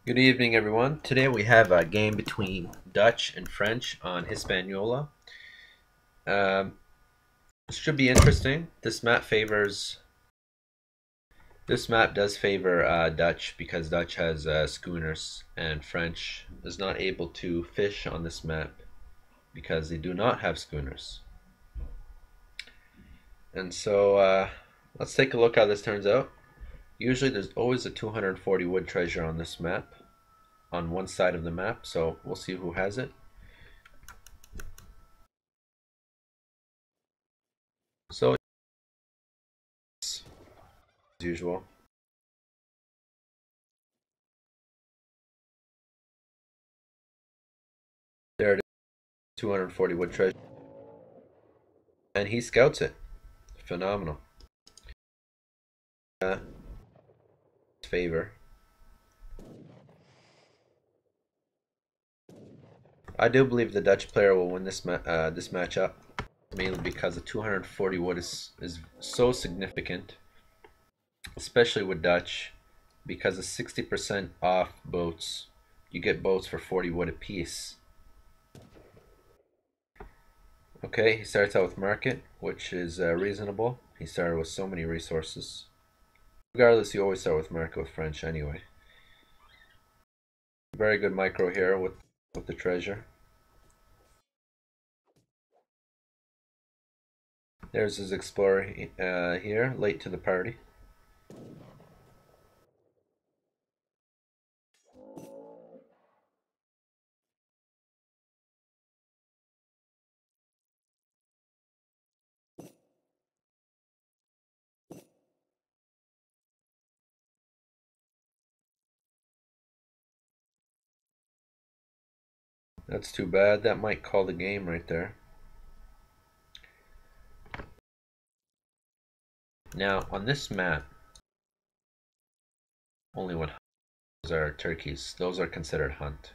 Good evening, everyone. Today we have a game between Dutch and French on Hispaniola. This should be interesting. This map does favor Dutch because Dutch has schooners, and French is not able to fish on this map because they do not have schooners. And so let's take a look how this turns out. Usually there's always a 240 wood treasure on this map, on one side of the map, so we'll see who has it. So as usual, there it is, 240 wood treasure, and he scouts it. Phenomenal. Favor. I do believe the Dutch player will win this matchup, mainly because the 240 wood is so significant, especially with Dutch, because of 60% off boats. You get boats for 40 wood apiece. Okay, he starts out with market, which is reasonable. He started with so many resources. Regardless, you always start with market with French anyway. Very good micro here with the treasure. There's his explorer here, late to the party. That's too bad. That might call the game right there. Now, on this map, only when are turkeys. Those are considered hunt.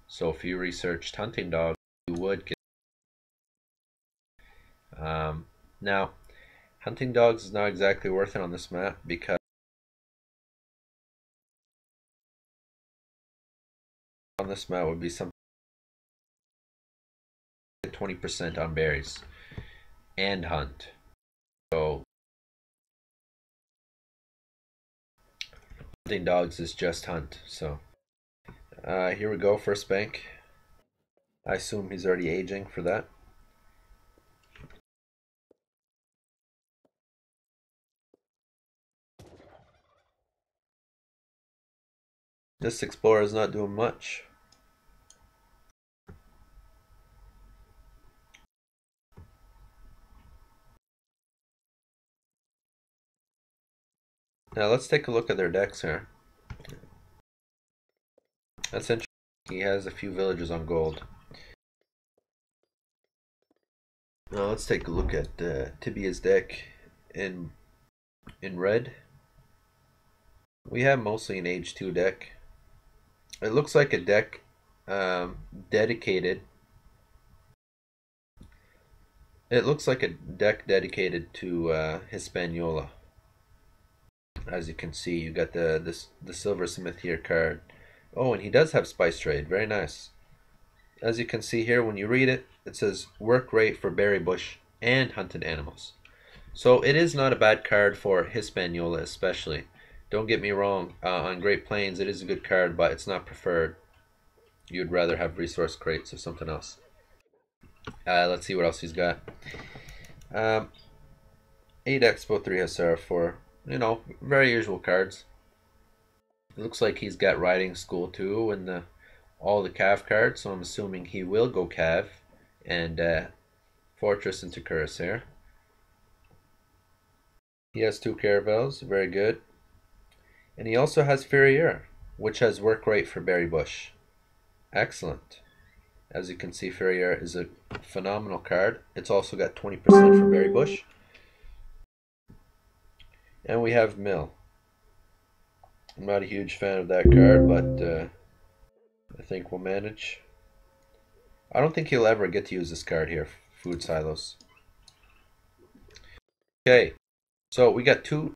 So if you researched hunting dogs, you would get. Now, hunting dogs is not exactly worth it on this map because on this map would be something 20% on berries and hunt. So hunting dogs is just hunt. So here we go, first bank. I assume he's already aging for that. This explorer is not doing much. Now let's take a look at their decks here. That's interesting. He has a few villages on gold. Now let's take a look at Tibia's deck in red. We have mostly an Age 2 deck. It looks like a deck dedicated. It looks like a deck dedicated to Hispaniola. As you can see, you got the silversmith here card. Oh, and he does have spice trade. Very nice. As you can see here, when you read it, it says work rate for berry bush and hunted animals. So it is not a bad card for Hispaniola, especially. Don't get me wrong, on Great Plains it is a good card, but it's not preferred. You'd rather have resource crates or something else. Let's see what else he's got. 8 Expo, 3 Hussar, 4, very usual cards. It looks like he's got riding school too, and all the Cav cards, so I'm assuming he will go Cav, and Fortress into Curse here. He has 2 Caravels, very good. And he also has Ferrier, which has work rate for berry bush. Excellent. As you can see, Ferrier is a phenomenal card. It's also got 20% for berry bush. And we have Mill. I'm not a huge fan of that card, but I think we'll manage. I don't think he'll ever get to use this card here, Food Silos. Okay, so we got two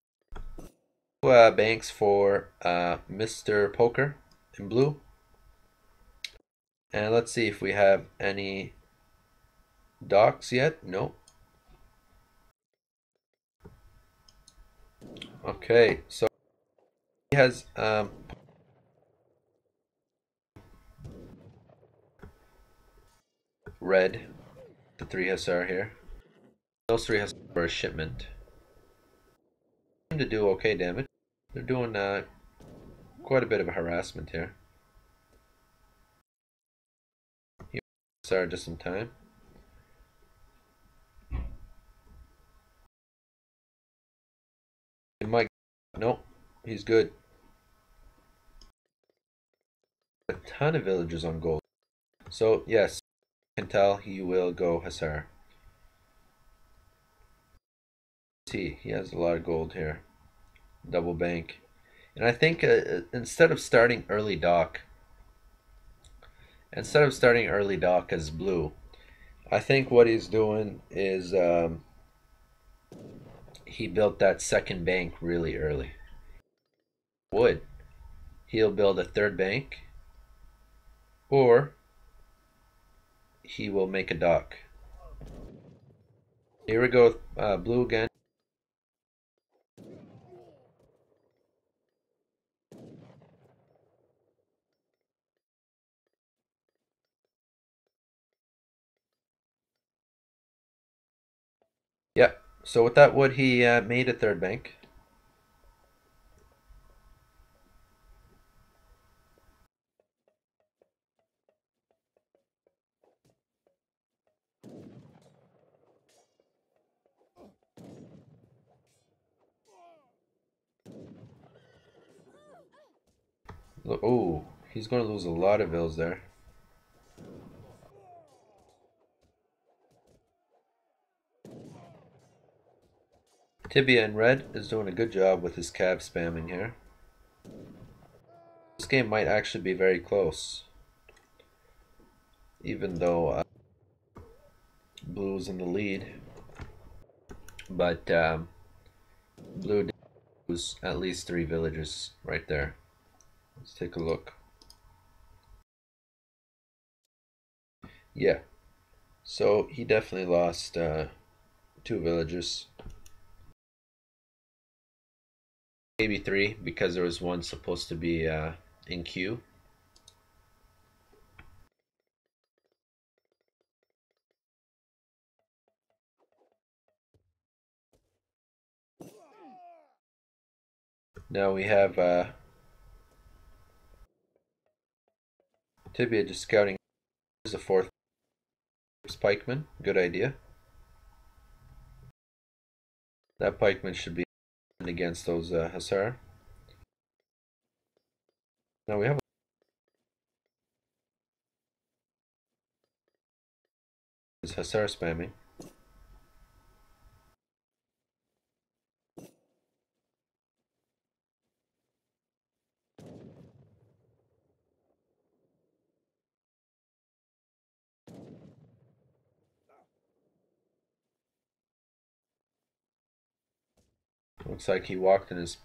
banks for Mr. Poker. in blue. And let's see if we have any docks yet. Nope. Okay, so he has red, the 3 Hussar here. Those 3 Hussar for a shipment. Seem to do okay damage. They're doing quite a bit of a harassment here. Hussar just in time. He might. Nope, he's good. A ton of villagers on gold. So yes, you can tell he will go Hussar. See, he has a lot of gold here. Double bank. And I think instead of starting early dock as blue, I think what he's doing is he built that second bank really early. Wood. He'll build a third bank, or he will make a dock. Here we go, blue again. Yeah, so with that wood, he made a third bank. Oh, he's going to lose a lot of vills there. Tibia in red is doing a good job with his cav spamming here. This game might actually be very close, even though blue's in the lead. But blue did lose at least 3 villagers right there. Let's take a look. Yeah, so he definitely lost 2 villagers. Maybe 3 because there was one supposed to be in queue. Now we have Tibia just scouting. There's a 4th pikeman. Good idea. That pikeman should be against those Hussar. Now we have his Hussar spamming. Looks like he walked in his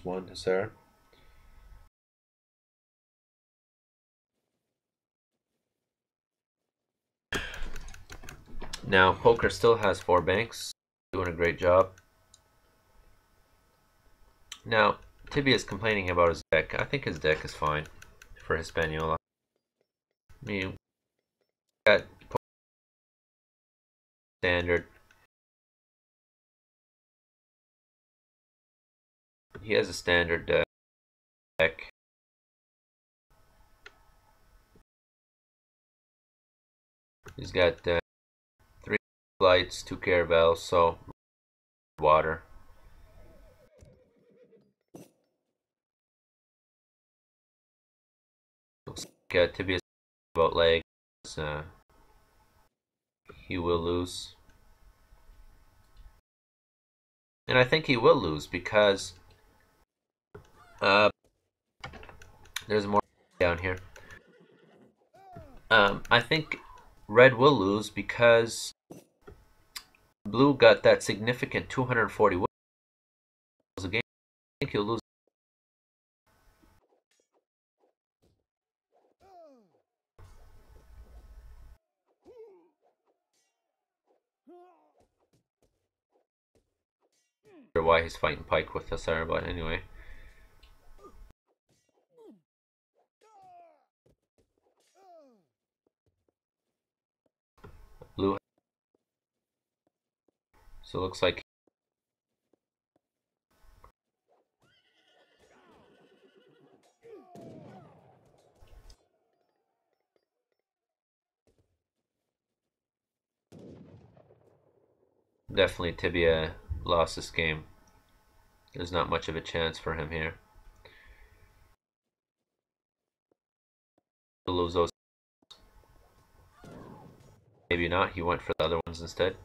one Hussar. Now Poker still has 4 banks, doing a great job. Now Tibia is complaining about his deck. I think his deck is fine for Hispaniola. I mean, got standard. He has a standard deck. He's got 3 lights, 2 caravels, so water. Looks like Tibia is about legs. He will lose. And I think he will lose because there's more down here. I think red will lose because blue got that significant 240 wins a game. I think he'll lose. Sure why he's fighting Pike with Hussar, but anyway. Blue. So it looks like definitely Tibia lost this game. There's not much of a chance for him here. He'll lose those. Maybe not. He went for the other ones instead.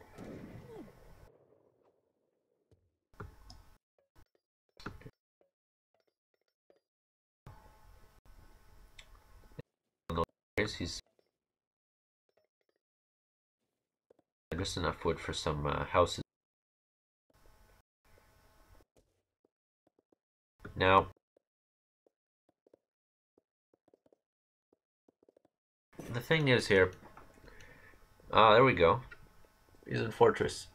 He's just enough wood for some houses. Now, the thing is here. Ah, there we go. He's in Fortress.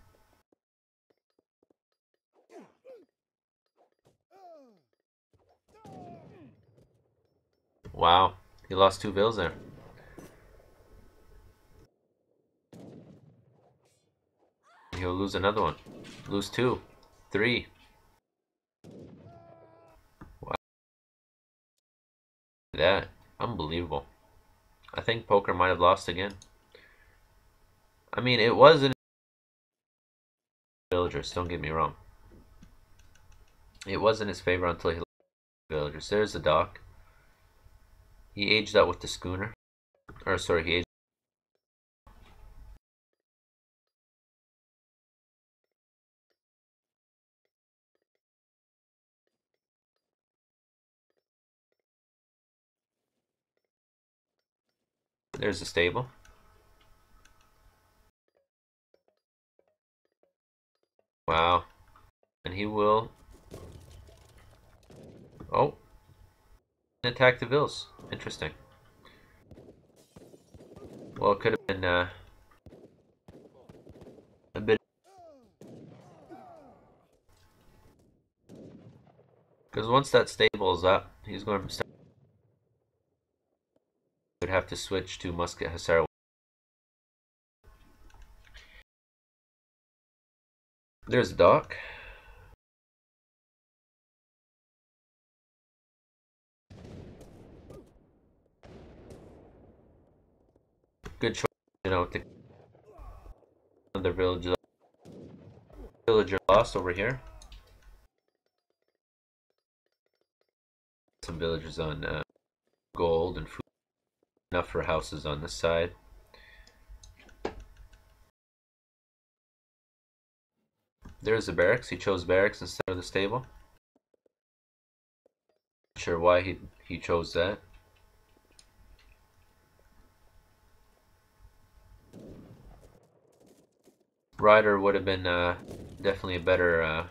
Wow, he lost 2 vills there. He'll lose another one. Lose 2. 3. Wow. That. Unbelievable. I think Poker might have lost again. I mean, it wasn't villagers, don't get me wrong. It was in his favor until he lost villagers. There's the dock. He aged out with the schooner. Or sorry, he aged. There's the stable. Wow. And he will... Oh. Attack the vills. Interesting. Well, it could have been a bit... Because once that stable is up, he's going to start... Would have to switch to musket hussar. There's the dock. Good choice, you know, to other villages. Villager lost over here. Some villagers on gold and food. Enough for houses on this side. There's the barracks. He chose barracks instead of the stable. Not sure why he chose that. Rider would have been definitely a better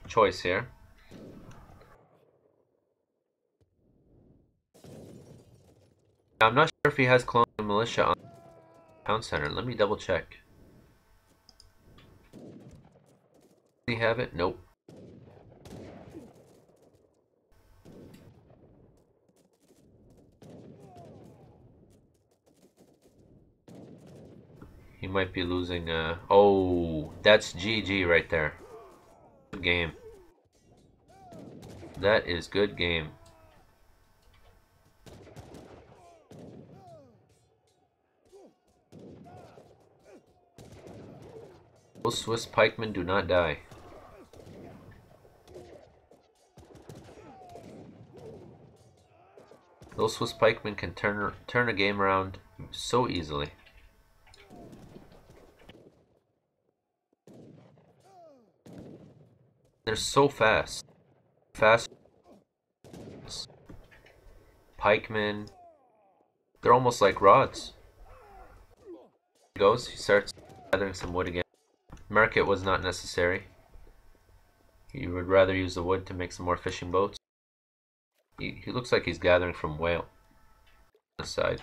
choice here. I'm not sure if he has clone militia on the town center. Let me double check. Does he have it? Nope. He might be losing. Oh, that's GG right there. Good game. That is good game. Those Swiss pikemen do not die. Those Swiss pikemen can turn a game around so easily. They're so fast. Fast pikemen. They're almost like rods. He goes. He starts gathering some wood again. Market was not necessary. He would rather use the wood to make some more fishing boats. He looks like he's gathering from whale on the side.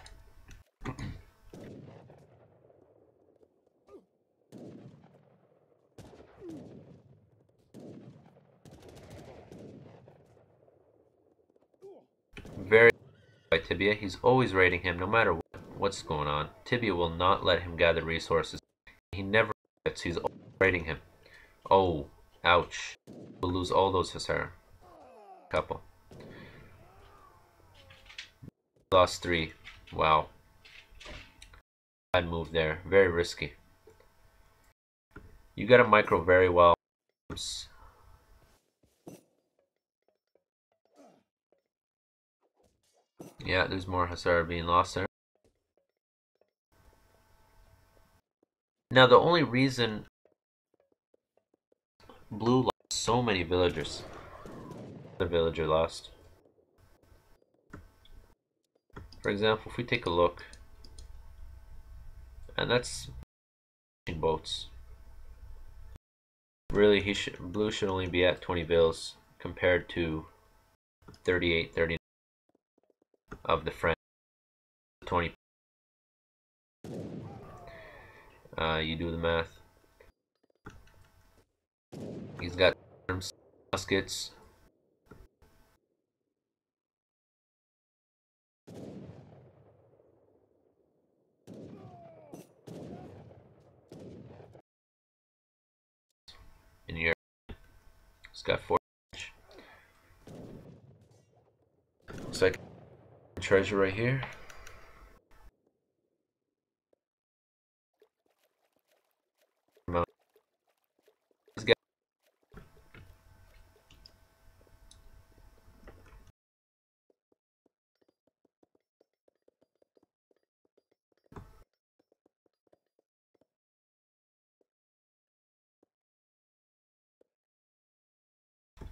Tibia. He's always raiding him, no matter what's going on. Tibia will not let him gather resources. He never gets. He's always raiding him. Oh, ouch. We'll lose all those Hussar. Couple. Lost 3. Wow. Bad move there. Very risky. You got a micro very well. Yeah, there's more Hussar being lost there. Now, the only reason Blue lost so many villagers. The villager lost. For example, if we take a look, and that's boats. Really, Blue should only be at 20 vills compared to 38, 39 of the French. 20. You do the math. He's got muskets. In Europe, he's got 4. Looks like treasure right here.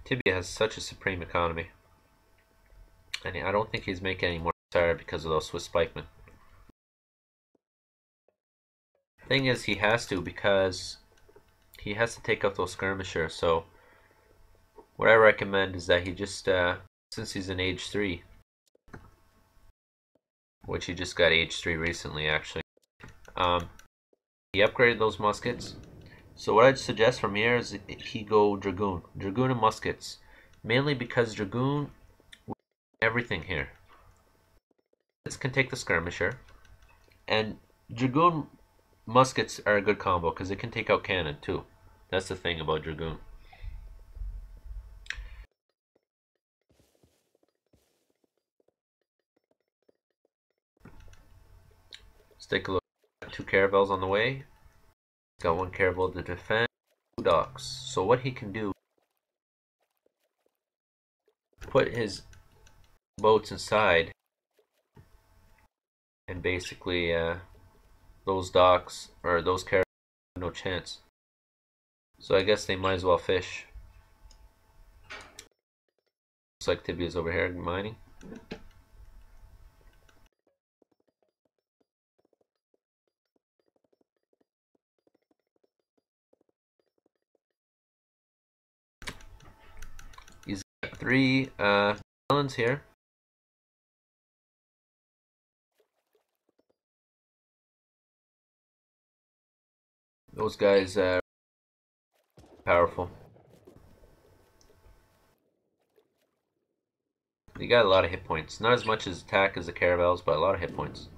Tibia has such a supreme economy, and I don't think he's making any more tired because of those Swiss pikemen. Thing is, he has to, because he has to take out those skirmishers. So what I recommend is that he just, since he's in age 3, which he just got age 3 recently actually, he upgraded those muskets. So what I'd suggest from here is he go Dragoon and muskets, mainly because Dragoon will do everything here. This can take the skirmisher, and Dragoon muskets are a good combo because it can take out cannon too. That's the thing about Dragoon. Let's take a look. 2 caravels on the way. Got 1 caravel to defend. 2 docks. So what he can do, put his boats inside, and basically those docks or those caravels have no chance. So I guess they might as well fish. Looks like Tibia's over here mining. He's got 3 islands here. Those guys are powerful. They got a lot of hit points. Not as much as attack as the caravels, but a lot of hit points.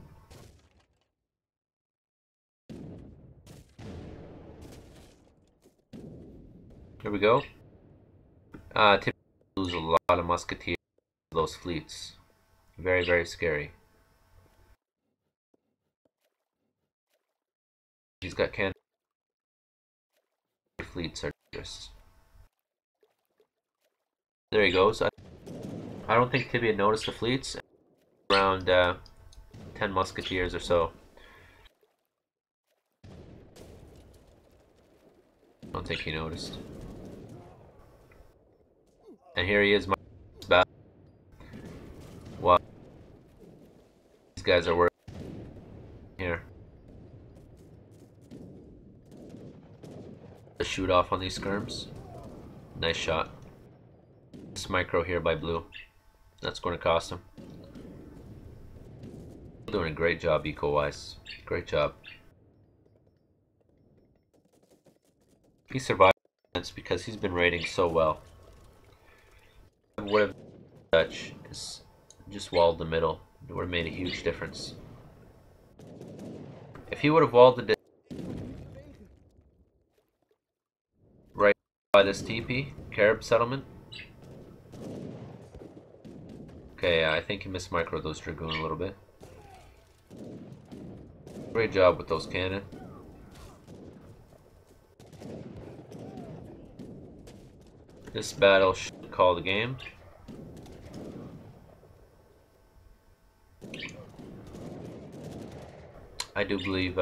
Here we go. Typically lose a lot of musketeers to those fleets. Very, very scary. He's got cannon. Fleets are dangerous. There he goes. I don't think Tibia noticed the fleets. Around 10 musketeers or so. I don't think he noticed. And here he is, my battle. Wow. These guys are working here. Let's shoot off on these skirms. Nice shot. This micro here by Blue. That's going to cost him. Doing a great job eco-wise. Great job. He survived because he's been raiding so well. Would have Dutch is just walled the middle. It would have made a huge difference. If he would have walled it right by this TP, Carib settlement. Okay, I think he missed micro those Dragoon a little bit. Great job with those cannon. This battle should call the game. I do believe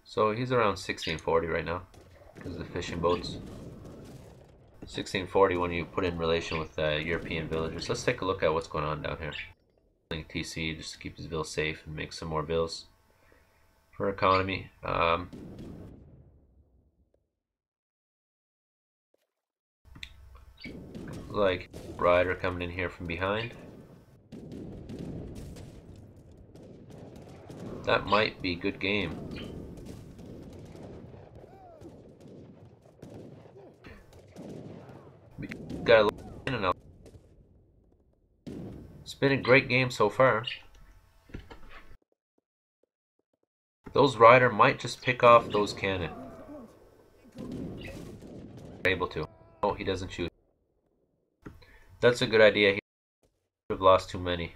so he's around 1640 right now because of the fishing boats. 1640 when you put in relation with European villagers. Let's take a look at what's going on down here. TC just to keep his bill safe and make some more bills for economy. Like Rider coming in here from behind. That might be good game. We got a little in and out. It's been a great game so far. Those Rider might just pick off those cannon. Able to. Oh, he doesn't shoot. That's a good idea. He would have lost too many.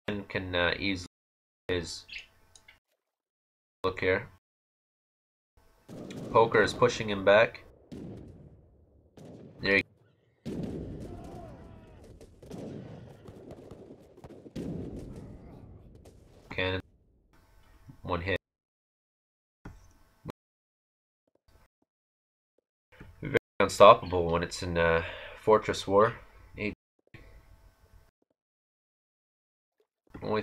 And can easily his look here. Poker is pushing him back. There you cannon. One hit. Very unstoppable when it's in Fortress War. Only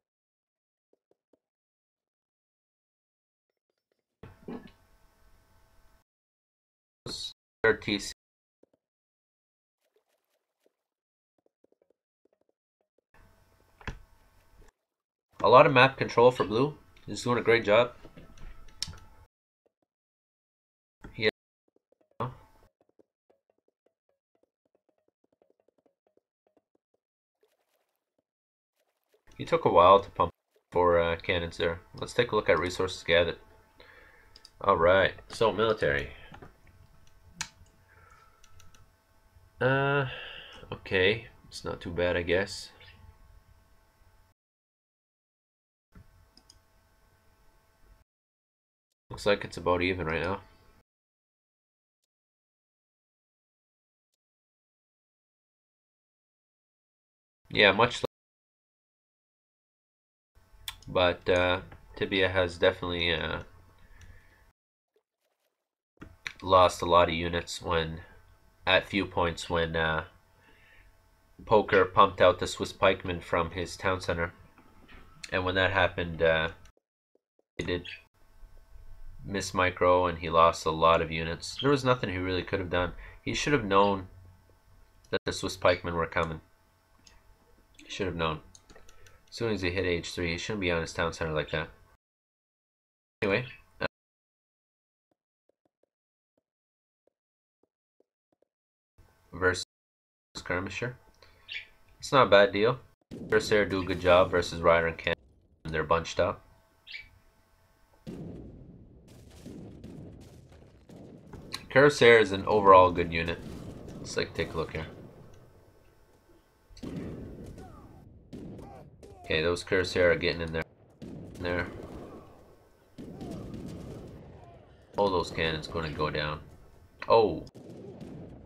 third TC. A lot of map control for blue. He's doing a great job. He took a while to pump 4 cannons there. Let's take a look at resources gathered. Alright, so military. Okay, it's not too bad, I guess. Looks like it's about even right now. Yeah, much less. But Tibia has definitely lost a lot of units when at few points when Poker pumped out the Swiss pikemen from his town center, and when that happened, he did miss micro and he lost a lot of units. There was nothing he really could have done. He should have known that the Swiss pikemen were coming. He should have known. As soon as he hit H3, he shouldn't be on his town center like that. Anyway. Versus Skirmisher. It's not a bad deal. Corsair do a good job versus Rider and Cannon. They're bunched up. Corsair is an overall good unit. Let's take a look here. Okay, those Corsair are getting in there. All those cannons going to go down. Oh,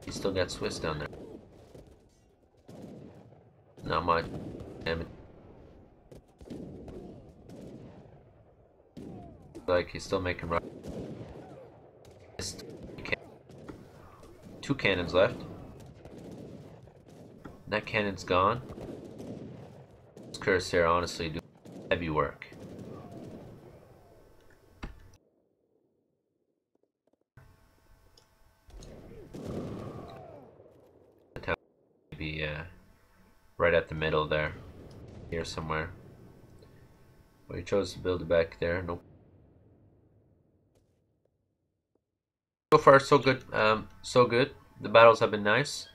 he still got Swiss down there. Not much damage. Like he's still making right. 2 cannons left. That cannon's gone. Those Corsair honestly do heavy work. The town be right at the middle there. here somewhere. But he chose to build it back there. Nope. So far, so good. So good. The battles have been nice.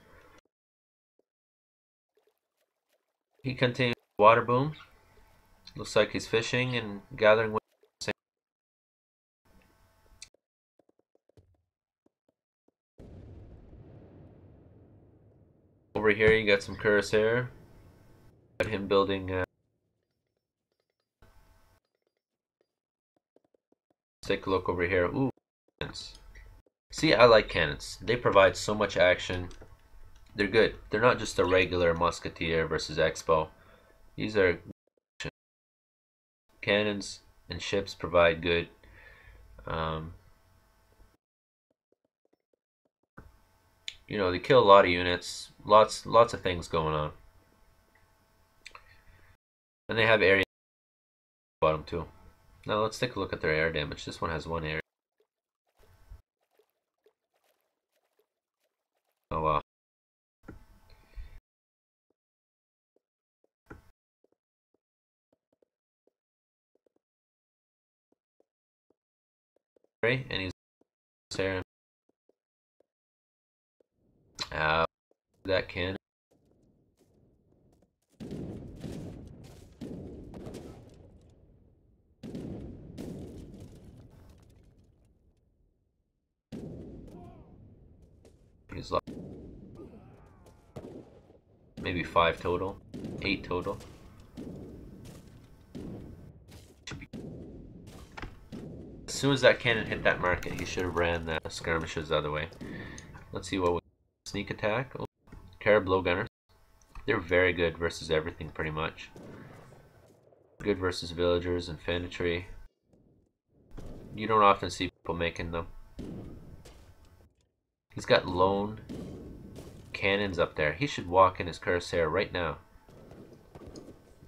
He continues water boom. Looks like he's fishing and gathering wood. Over here, you got some cuirassier. Got him building. Let's take a look over here. Ooh, cannons. See, I like cannons. They provide so much action. They're good. They're not just a regular musketeer versus expo. These are cannons and ships provide good. You know, they kill a lot of units. Lots of things going on. And they have area bottom too. Now let's take a look at their air damage. This one has 1 area. Oh wow. And he's there. That cannon. He's like maybe 5 total, 8 total. As soon as that cannon hit that market, he should have ran the skirmishes the other way. Let's see what we sneak attack. Oh, Carib blowgunners. They're very good versus everything, pretty much. Good versus villagers, infantry. You don't often see people making them. He's got lone cannons up there. He should walk in his cuirassier right now.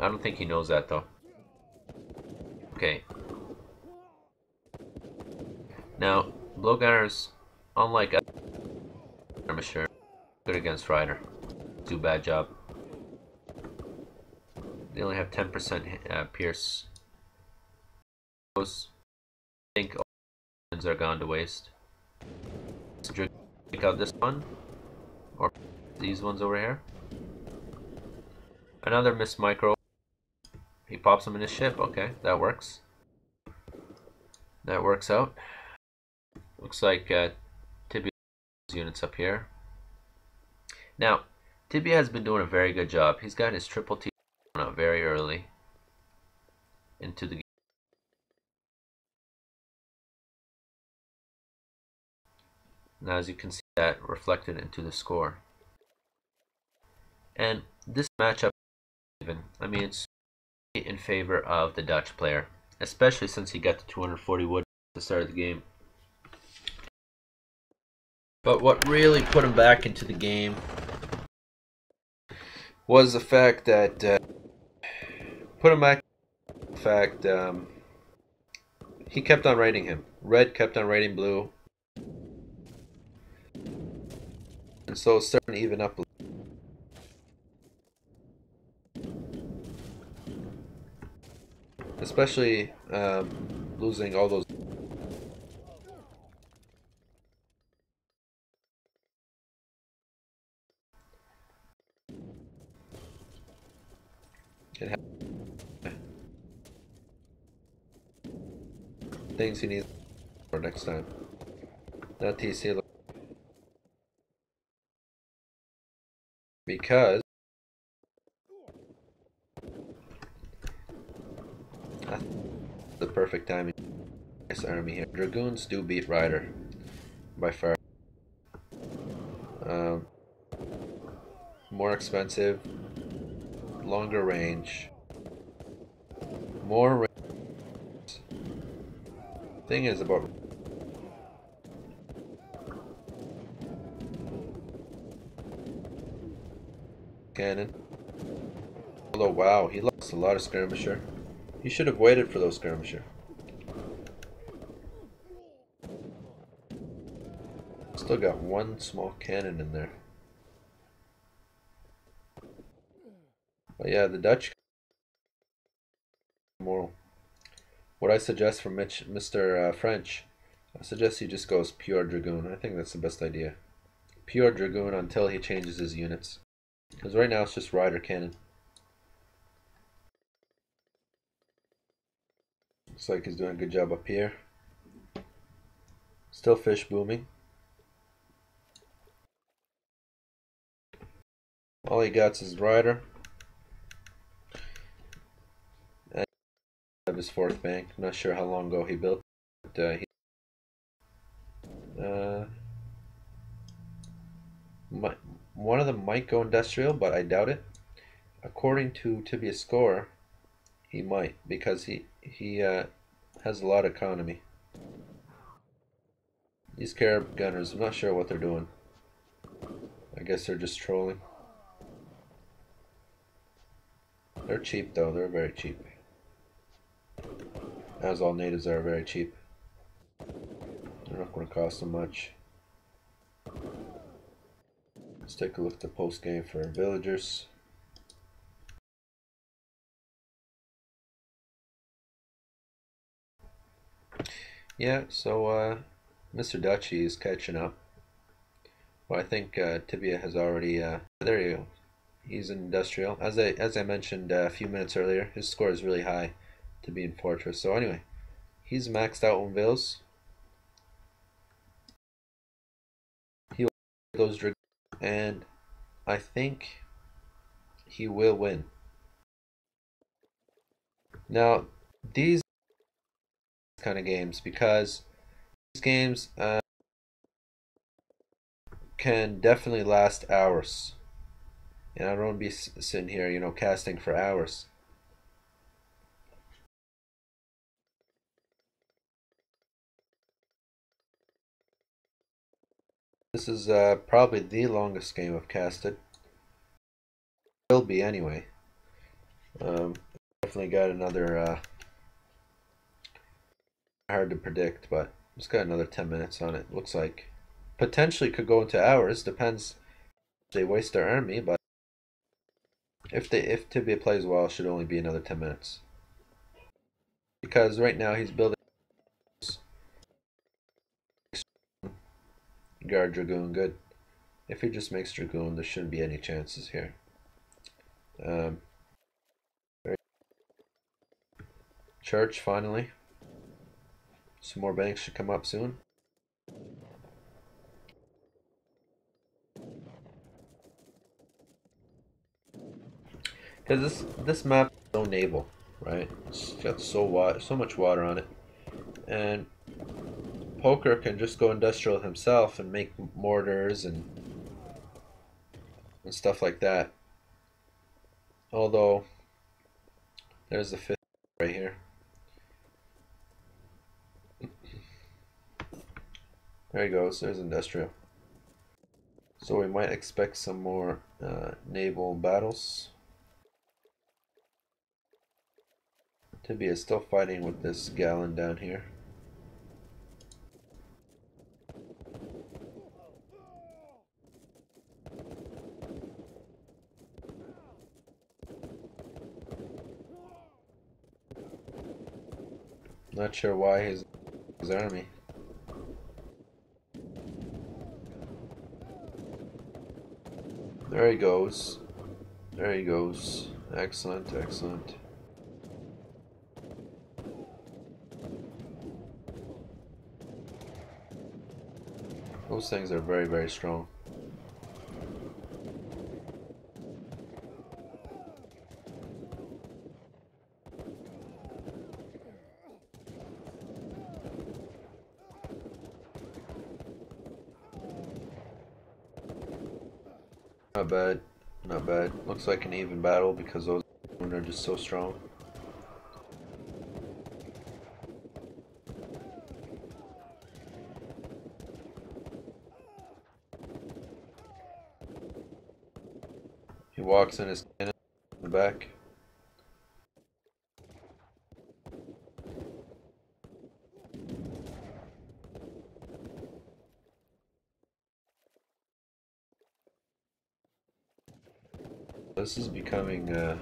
I don't think he knows that though. Okay. Now, blowgunners, unlike a skirmisher, good against rider. Do a bad job. They only have 10% pierce. I think all cannons are gone to waste. Let's take out this one, or these ones over here. Another miss micro. He pops them in his ship. Okay, that works. That works out. Looks like Tibia units up here. Now, Tibia has been doing a very good job. He's got his triple T out very early into the game. Now, as you can see, that reflected into the score. And this matchup, even, I mean, it's in favor of the Dutch player, especially since he got the 240 wood at the start of the game. But what really put him back into the game was the fact that he kept on raiding him. Red kept on raiding blue, and so it's starting to even up. Especially losing all those. Things he needs for next time. Not TC. Because the perfect timing. This army here. Dragoons do beat Rider by far. More expensive, longer range, more range. Thing is about cannon. Although wow, he lost a lot of skirmisher. He should have waited for those skirmisher. Still got one small cannon in there. But yeah, the Dutch moral. What I suggest for Mr. French, I suggest he just goes pure Dragoon. I think that's the best idea. Pure Dragoon until he changes his units. Because right now it's just Rider Cannon. Looks like he's doing a good job up here. Still fish booming. All he got is Rider. And he have his fourth bank. I'm not sure how long ago he built it. But, one of them might go industrial, but I doubt it. According to Tibia's score, he might, because he has a lot of economy. These Carib gunners, I'm not sure what they're doing. I guess they're just trolling. They're cheap though, they're very cheap. As all natives are very cheap. They're not going to cost them much. Let's take a look at the post game for villagers. Yeah, so Mr. Dutchy is catching up. Well, I think Tibia has already. There you go. He's in industrial. As I mentioned a few minutes earlier, his score is really high to be in fortress. So anyway, he's maxed out on vills. He will those dragoons, and I think he will win. Now these kind of games, because these games can definitely last hours, and I don't want to be sitting here, you know, casting for hours. This is probably the longest game I've casted. Will be anyway. Definitely got another hard to predict, but just got another 10 minutes on it. Looks like potentially could go into hours. Depends if they waste their army, but if Tibia plays well, it should only be another 10 minutes. Because right now he's building guard dragoon good. If he just makes dragoon, there shouldn't be any chances here. Church finally. Some more banks should come up soon. Because this map is so naval, right? It's got so much water on it, and Poker can just go industrial himself and make mortars and stuff like that. Although there's the fifth right here. There he goes. There's industrial. So we might expect some more naval battles. Tibia is still fighting with this gallon down here. Not sure why his army. There he goes. There he goes. Excellent, excellent. Those things are very, very strong. Not bad. Not bad. Looks like an even battle because those are just so strong. He walks in his cannon in the back. This is becoming a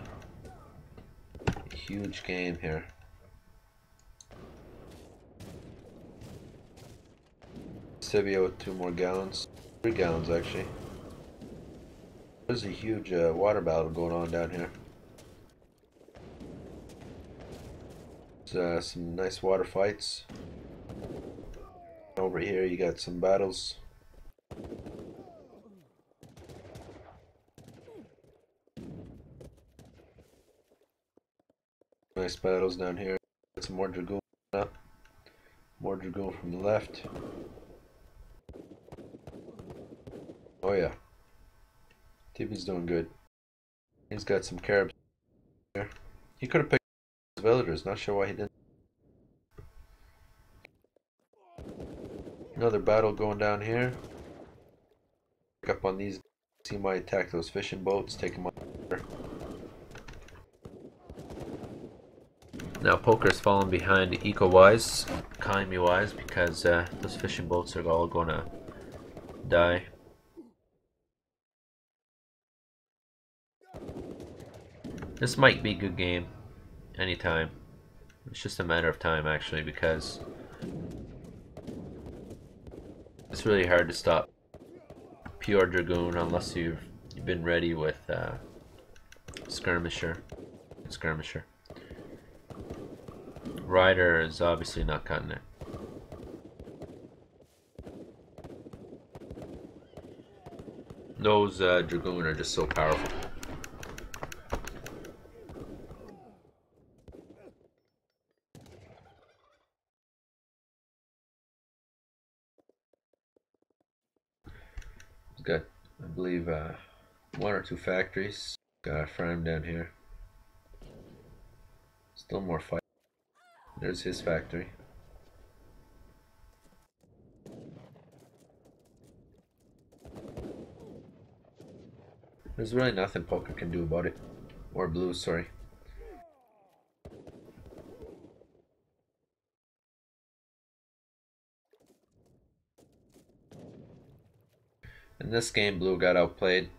huge game here. Tibia with 2 more gallons. 3 gallons actually. There's a huge water battle going on down here. There's some nice water fights. Over here you got some battles. Nice battles down here. Got some more dragoon up. More dragoon from the left. Oh yeah. Tibia's doing good. He's got some caribs here. He could have picked his villagers, not sure why he didn't. Another battle going down here. Pick up on these. He might attack those fishing boats, take them up. Now Poker's falling behind eco-wise, economy-wise, because those fishing boats are all gonna die. This might be a good game anytime. It's just a matter of time actually, because it's really hard to stop pure dragoon unless you've been ready with skirmisher. Rider is obviously not cutting it. Those dragoon are just so powerful. He's got, I believe, 1 or 2 factories. Got a farm down here. Still more fight. There's his factory. There's really nothing Poker can do about it. Or Blue, sorry. In this game, Blue got outplayed.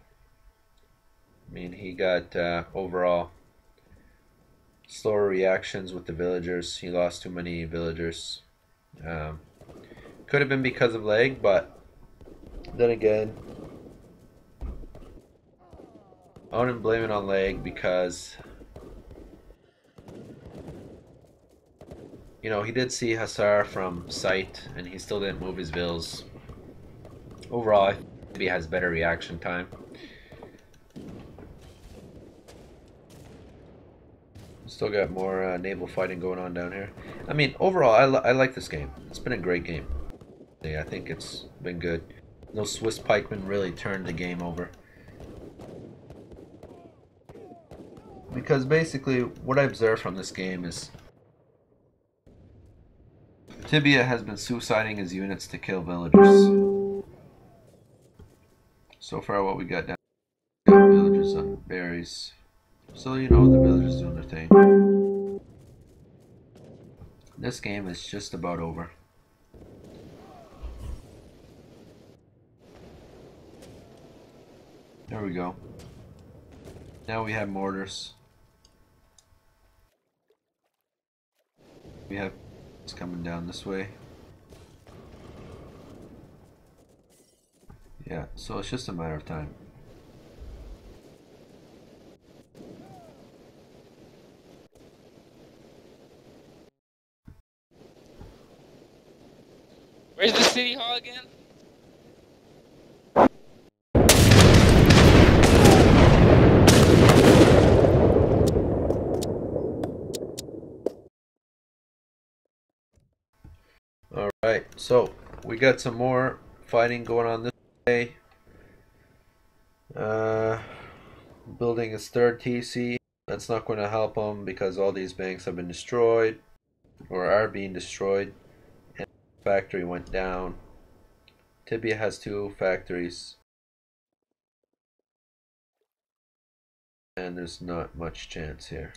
I mean, he got overall slower reactions with the villagers. He lost too many villagers. Could have been because of lag, but then again, I wouldn't blame it on lag because, you know, he did see Hussar from sight and he still didn't move his vills. Overall, I think he has better reaction time. Still got more naval fighting going on down here. I mean, overall, I like this game. It's been a great game. Yeah, I think it's been good. Those Swiss pikemen really turned the game over. Because basically, what I observed from this game is Tibia has been suiciding his units to kill villagers. So far, what we got down, villagers on berries. So, you know, the villagers doing their thing. This game is just about over. There we go. Now we have mortars. We have it's coming down this way. Yeah, so it's just a matter of time. Where's the city hall again? Alright, so we got some more fighting going on this way. Building his 3rd TC. That's not going to help him because all these banks have been destroyed or are being destroyed. And the factory went down. Tibia has 2 factories. And there's not much chance here.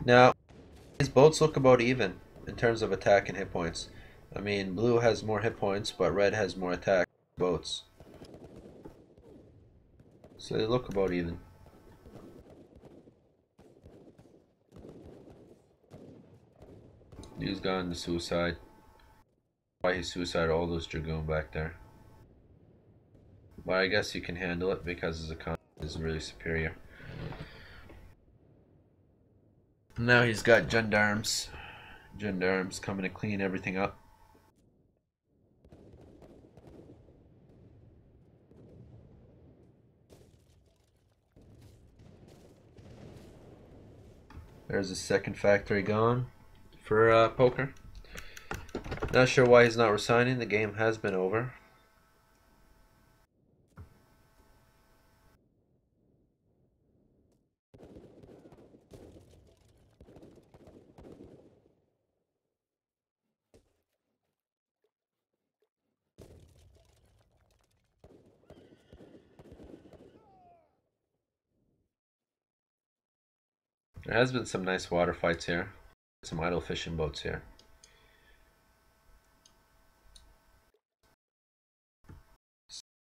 Now, these boats look about even in terms of attack and hit points. I mean, blue has more hit points, but red has more attack boats. So they look about even. He's gone to suicide. Why he suicided all those dragoon back there. But I guess he can handle it because his economy is really superior. Now he's got gendarmes. Gendarmes coming to clean everything up. There's a second factory gone for poker. Not sure why he's not resigning. The game has been over. There has been some nice water fights here. Some idle fishing boats here.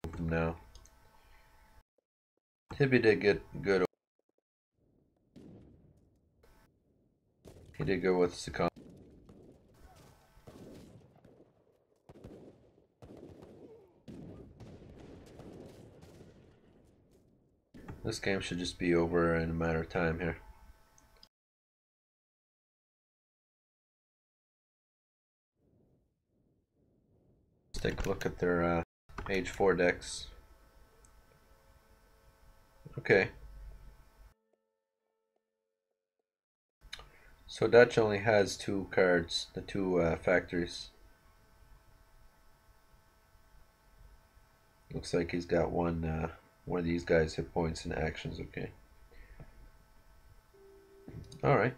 Move them now. Tibia did get good. He did go with Sakon. This game should just be over in a matter of time here. Let's take a look at their Age 4 decks. Okay. So Dutch only has 2 cards, the 2 factories. Looks like he's got one of these guys hit points and actions. Okay. Alright.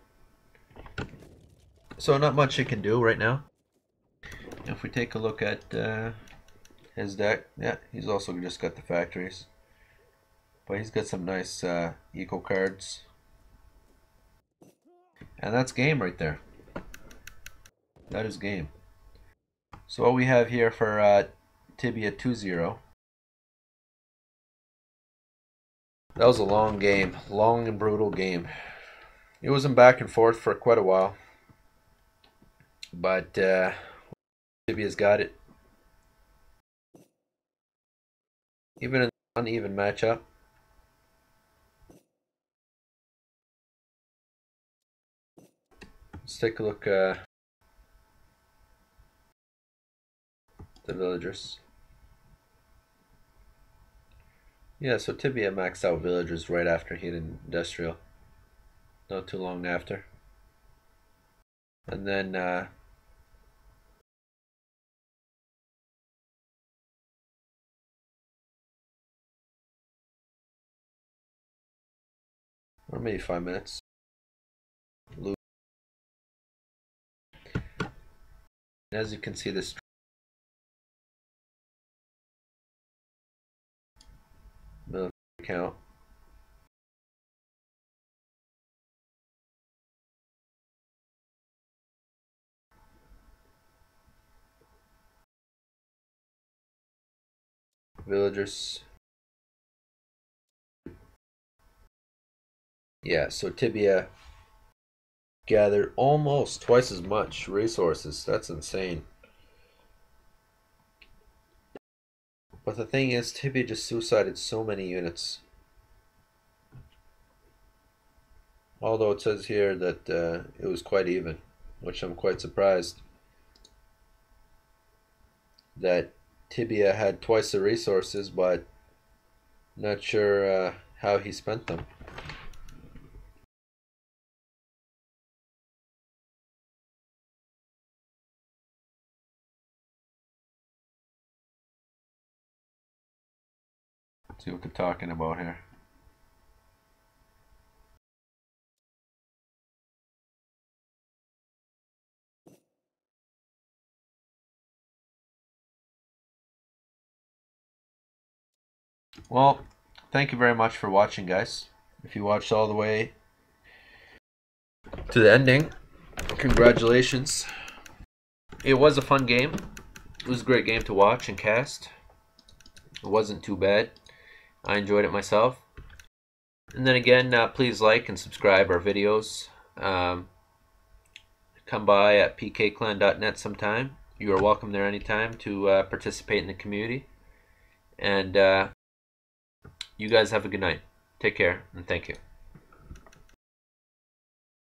So not much he can do right now. If we take a look at his deck, yeah, he's also just got the factories. But he's got some nice eco cards. And that's game right there. That is game. So what we have here for Tibia 2-0. That was a long game. Long and brutal game. It was in back and forth for quite a while. But Tibia's got it. Even in an uneven matchup. Let's take a look at the villagers. Yeah, so Tibia maxed out villagers right after he hit industrial. Not too long after. And then or maybe 5 minutes. As you can see, this military count. Villagers. Yeah, so Tibia gathered almost twice as much resources. That's insane. But the thing is, Tibia just suicided so many units. Although it says here that it was quite even, which I'm quite surprised. That Tibia had twice the resources, but not sure how he spent them. Let's see what they're talking about here. Well, thank you very much for watching, guys. If you watched all the way, to the ending. Congratulations. It was a fun game. It was a great game to watch and cast. It wasn't too bad. I enjoyed it myself. And then again, please like and subscribe our videos. Come by at pkclan.net sometime. You are welcome there anytime to participate in the community. And you guys have a good night. Take care, and thank you.